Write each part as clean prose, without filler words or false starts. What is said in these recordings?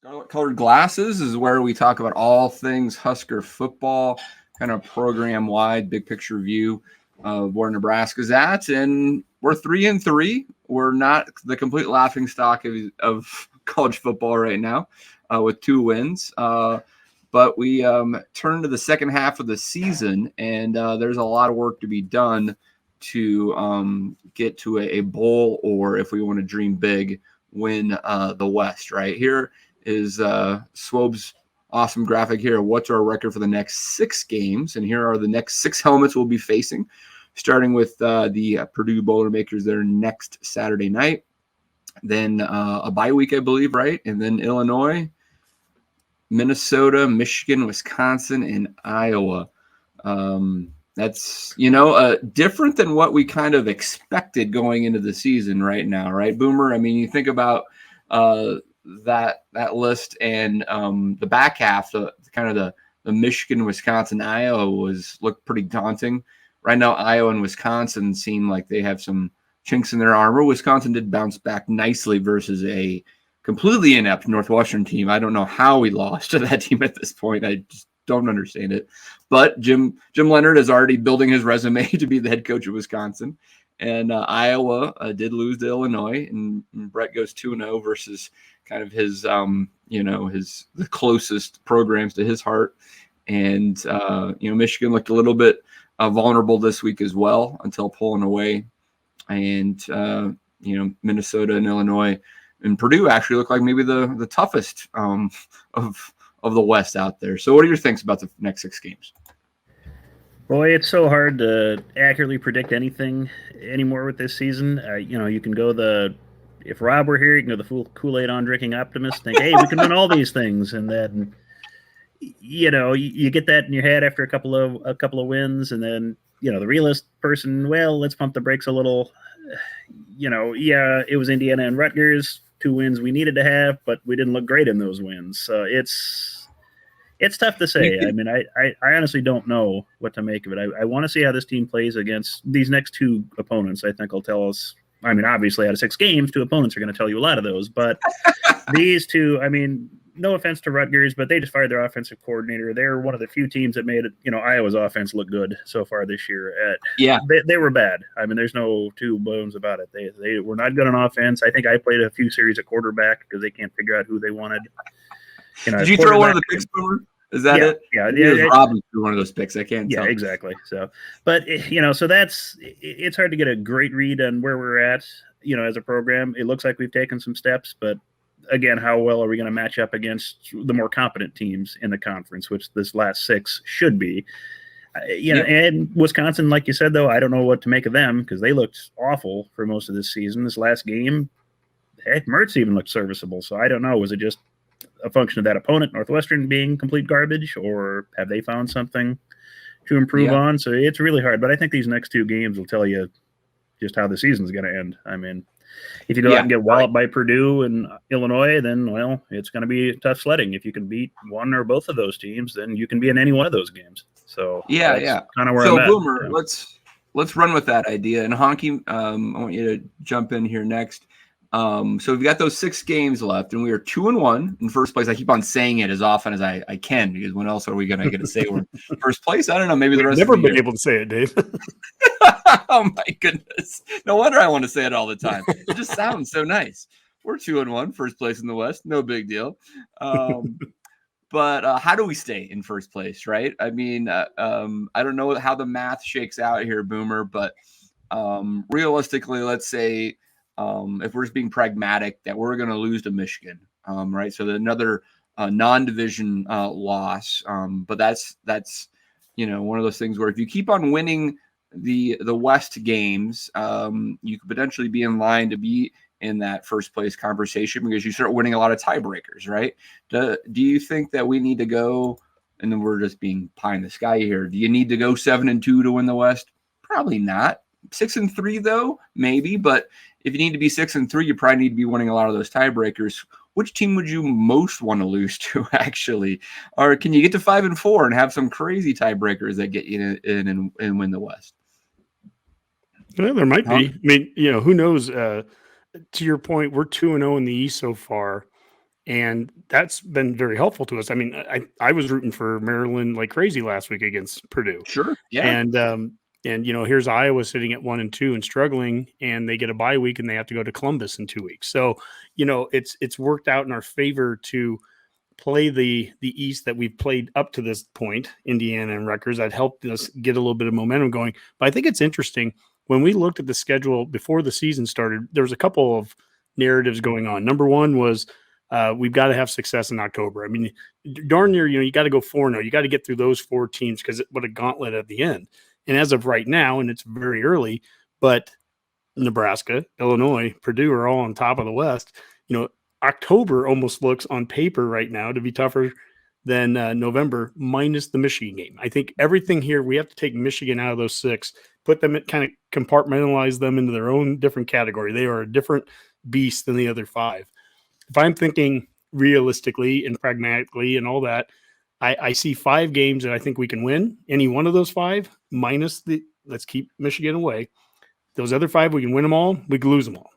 Scarlet Colored Glasses is where we talk about all things Husker football, kind of program wide, big picture view of where Nebraska's at. And we're 3-3. We're not the complete laughing stock of college football right now with 2 wins. But we turn to the second half of the season, and there's a lot of work to be done to get to a bowl, or if we want to dream big, win the West. Right here is Swobe's awesome graphic here. What's our record for the next 6 games? And here are the next 6 helmets we'll be facing, starting with the Purdue Boilermakers there next Saturday night. Then a bye week, I believe, right? And then Illinois, Minnesota, Michigan, Wisconsin, and Iowa. That's, different than what we kind of expected going into the season right now, right, Boomer? I mean, you think about that list, and the back half, the Michigan, Wisconsin, Iowa looked pretty daunting. Right now, Iowa and Wisconsin seem like they have some chinks in their armor. Wisconsin did bounce back nicely versus a completely inept Northwestern team. I don't know how we lost to that team at this point. I just don't understand it. But Jim Leonard is already building his resume to be the head coach of Wisconsin. And Iowa did lose to Illinois, and Brett goes 2-0 versus kind of his, the closest programs to his heart. And, Michigan looked a little bit vulnerable this week as well until pulling away. And, Minnesota and Illinois and Purdue actually look like maybe the toughest of the West out there. So what are your thoughts about the next 6 games? Boy, it's so hard to accurately predict anything anymore with this season. You can go if Rob were here, you can go the full Kool-Aid on drinking optimist, think, hey, we can win all these things. And then, you get that in your head after a couple of wins. And then, the realist person, well, let's pump the brakes a little. It was Indiana and Rutgers, 2 wins we needed to have, but we didn't look great in those wins. So it's tough to say. I mean, I honestly don't know what to make of it. I want to see how this team plays against these next 2 opponents. I think will tell us. I mean, obviously, out of 6 games, 2 opponents are going to tell you a lot of those. But these 2, I mean, no offense to Rutgers, but they just fired their offensive coordinator. They're one of the few teams that made Iowa's offense look good so far this year. They were bad. I mean, there's no 2 bones about it. They were not good on offense. I think I played a few series at quarterback because they can't figure out who they wanted. Did you throw one of the picks, Boomer? Is that it? Yeah. Robbie threw one of those picks. I can't tell. Yeah, exactly. So, but so it's hard to get a great read on where we're at. As a program, it looks like we've taken some steps, but again, how well are we going to match up against the more competent teams in the conference, which this last 6 should be? And Wisconsin, like you said, though, I don't know what to make of them because they looked awful for most of this season. This last game, heck, Mertz even looked serviceable. So I don't know. Was it just a function of that opponent, Northwestern, being complete garbage, or have they found something to improve on? So it's really hard. But I think these next 2 games will tell you just how the season's going to end. I mean, if you go out and get walloped by Purdue and Illinois, then, well, it's going to be tough sledding. If you can beat one or both of those teams, then you can be in any one of those games. So kind of where I'm at. So, Boomer, let's run with that idea. And Honky, I want you to jump in here next. So we've got those 6 games left, and we are 2-1 in first place. I keep on saying it as often as I can, because when else are we going to get to say we're in first place? I don't know. Maybe the rest. Never been able to say it, Dave. Oh my goodness! No wonder I want to say it all the time. It just sounds so nice. We're 2-1, first place in the West. No big deal. But how do we stay in first place, right? I mean, I don't know how the math shakes out here, Boomer, but realistically, let's say. If we're just being pragmatic, that we're going to lose to Michigan, right? So another non-division loss, but that's one of those things where if you keep on winning the West games, you could potentially be in line to be in that first place conversation because you start winning a lot of tiebreakers, right? Do you think that we need to go? And then we're just being pie in the sky here. Do you need to go 7-2 to win the West? Probably not. 6-3 though, maybe, but if you need to be 6-3, you probably need to be winning a lot of those tiebreakers. Which team would you most want to lose to, actually? Or can you get to 5-4 and have some crazy tiebreakers that get you in and win the West? Well, there might be. I mean, who knows? To your point, we're 2-0 in the East so far, And that's been very helpful to us. I mean, I was rooting for Maryland like crazy last week against Purdue. Sure. Yeah. And here's Iowa sitting at 1-2 and struggling, and they get a bye week and they have to go to Columbus in 2 weeks. So, it's worked out in our favor to play the East that we've played up to this point, Indiana and Rutgers. That helped us get a little bit of momentum going. But I think it's interesting when we looked at the schedule before the season started, there was a couple of narratives going on. Number one was we've got to have success in October. I mean, darn near, you got to go 4-0. You got to get through those 4 teams because what a gauntlet at the end. And as of right now, and it's very early, but Nebraska, Illinois, Purdue are all on top of the West. October almost looks on paper right now to be tougher than November, minus the Michigan game. I think everything here, we have to take Michigan out of those 6, put them, kind of compartmentalize them into their own different category. They are a different beast than the other 5. If I'm thinking realistically and pragmatically and all that, I see 5 games that I think we can win. Any one of those 5, minus let's keep Michigan away. Those other 5, we can win them all. We can lose them all.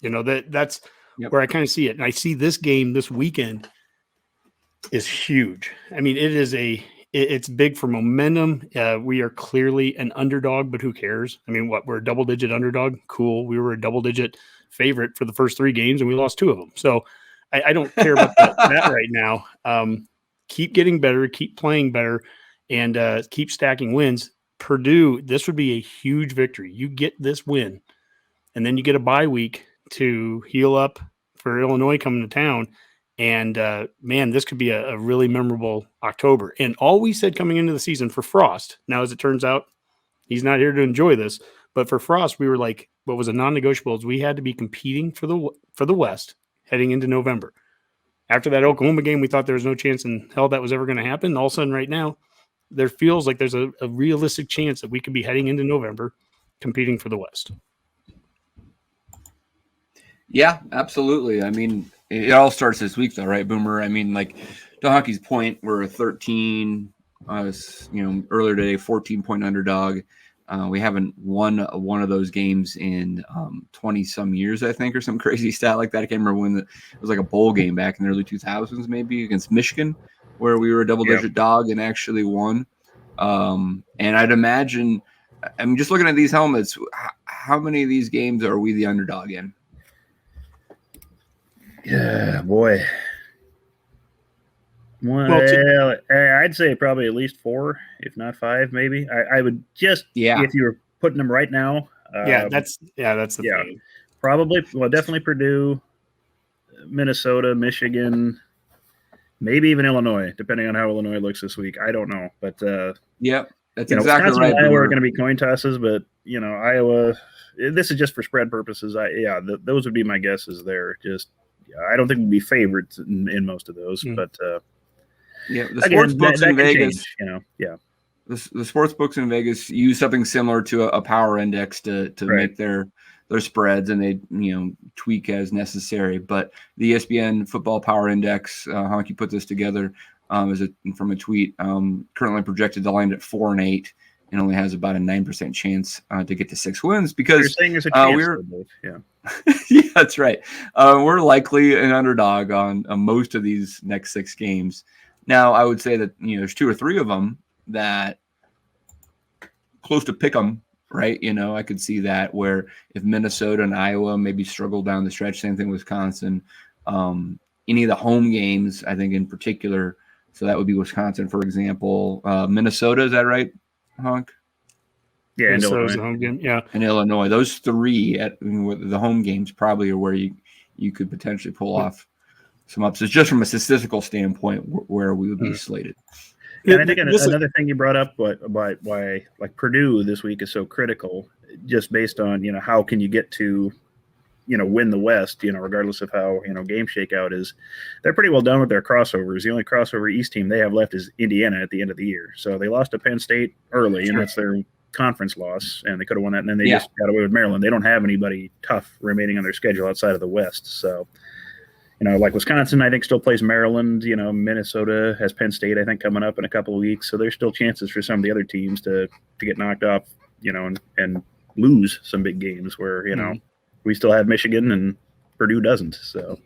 That's where I kind of see it. And I see this game this weekend is huge. I mean, it's big for momentum. We are clearly an underdog, but who cares? I mean, we're a double-digit underdog. Cool. We were a double-digit favorite for the first 3 games, and we lost 2 of them. So I don't care about that right now. Keep getting better, keep playing better, and keep stacking wins. Purdue, this would be a huge victory. You get this win, and then you get a bye week to heal up for Illinois coming to town. And, man, this could be a really memorable October. And all we said coming into the season for Frost, now as it turns out, he's not here to enjoy this, but for Frost, we were like, what was a non-negotiable is we had to be competing for the West heading into November. After that Oklahoma game, we thought there was no chance in hell that was ever going to happen. All of a sudden right now, there feels like there's a realistic chance that we could be heading into November competing for the West. Yeah, absolutely. I mean, it all starts this week though, right, Boomer? I mean, like to Hockey's point, we're a 13, earlier today, 14-point underdog. We haven't won one of those games in 20-some years, I think, or some crazy stat like that. I can't remember when it was like a bowl game back in the early 2000s, maybe against Michigan, where we were a double-digit dog and actually won. And I'd imagine, I mean, just looking at these helmets, how many of these games are we the underdog in? Yeah, boy. Well, I'd say probably at least 4, if not 5, maybe. I would just, if you were putting them right now. That's the thing. Probably, definitely Purdue, Minnesota, Michigan, maybe even Illinois, depending on how Illinois looks this week. I don't know, but that's exactly Wisconsin right. And Iowa are going to be coin tosses, but Iowa. This is just for spread purposes. Those would be my guesses there. I don't think we'd be favorites in most of those, but. The sports books in Vegas, the sports books in Vegas use something similar to a power index to make their spreads, and they tweak as necessary. But the ESPN Football Power Index, Honky put this together from a tweet. Currently projected to land at 4-8, and only has about a 9% chance to get to 6 wins because you're saying there's a chance. Yeah, that's right. We're likely an underdog on most of these next 6 games. Now, I would say that there's 2 or 3 of them that close to pick 'em, right? I could see that where if Minnesota and Iowa maybe struggle down the stretch, same thing with Wisconsin. Any of the home games, I think in particular, so that would be Wisconsin, for example. Minnesota, is that right, Honk? Yeah, and Illinois. Illinois. Home game. Yeah, and Illinois. Those 3 at the home games probably are where you could potentially pull off some upsets, just from a statistical standpoint, where we would be slated. And I think another thing you brought up, why like Purdue this week is so critical, just based on how can you get to win the West, regardless of how game shakeout is. They're pretty well done with their crossovers. The only crossover East team they have left is Indiana at the end of the year. So they lost to Penn State early, and that's their conference loss, and they could have won that. And then they just got away with Maryland. They don't have anybody tough remaining on their schedule outside of the West. So. Like Wisconsin, I think still plays Maryland. Minnesota has Penn State, I think, coming up in a couple of weeks. So there's still chances for some of the other teams to get knocked off, and lose some big games where, we still have Michigan and Purdue doesn't. So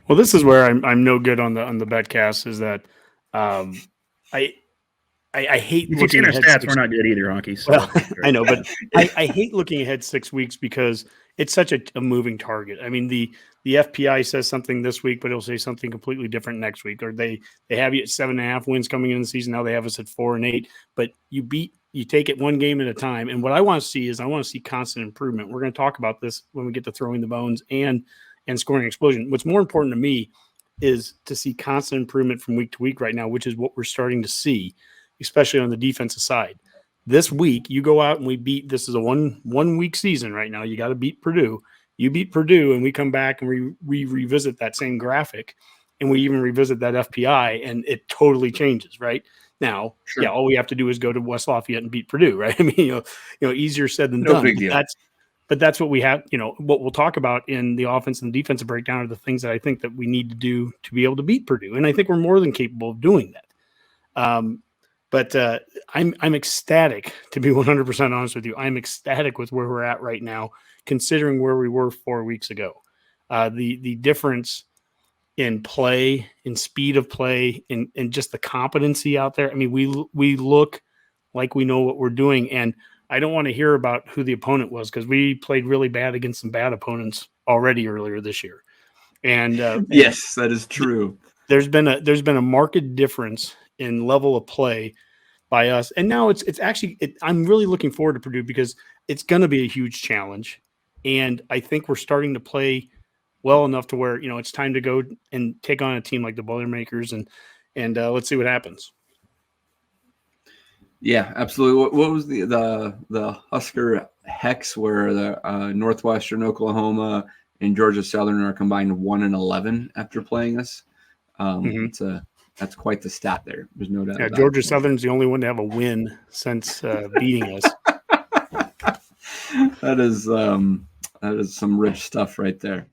Well, this is where I'm no good on the betcast. Is that I hate If you've looking seen our ahead. stats, we're not good either, Honky. So Well, I know, but I hate looking ahead 6 weeks because it's such a moving target. I mean, the FPI says something this week, but it'll say something completely different next week. Or they have you at 7.5 wins coming into the season. Now they have us at 4 and 8. But you take it one game at a time. And what I want to see is I want to see constant improvement. We're going to talk about this when we get to throwing the bones and scoring explosion. What's more important to me is to see constant improvement from week to week right now, which is what we're starting to see, especially on the defensive side. This week, you go out and we beat. This is a one week season right now. You got to beat Purdue. You beat Purdue, and we come back and we revisit that same graphic, and we even revisit that FPI, and it totally changes. Right now, Sure. yeah, all we have to do is go to West Lafayette and beat Purdue. Right? I mean, you know, easier said than No done. big deal. But that's what we have. You know, what we'll talk about in the offense and defensive breakdown are the things that I think that we need to do to be able to beat Purdue, and I think we're more than capable of doing that. But I'm ecstatic, to be 100% honest with you. I'm ecstatic with where we're at right now, considering where we were 4 weeks ago. The difference in play, in speed of play, in just the competency out there. I mean, we look like we know what we're doing, and I don't want to hear about who the opponent was because we played really bad against some bad opponents already earlier this year. And yes, that is true. There's been a marked difference in level of play by us. And now it's actually I'm really looking forward to Purdue because it's going to be a huge challenge. And I think we're starting to play well enough to where, you know, it's time to go and take on a team like the Boilermakers and let's see what happens. Yeah, absolutely. What was the Husker Hex where the Northwestern Oklahoma and Georgia Southern are combined 1-11 after playing us? That's quite the stat there. There's no doubt. Yeah, Georgia Southern's the only one to have a win since beating us. That is some rich stuff right there.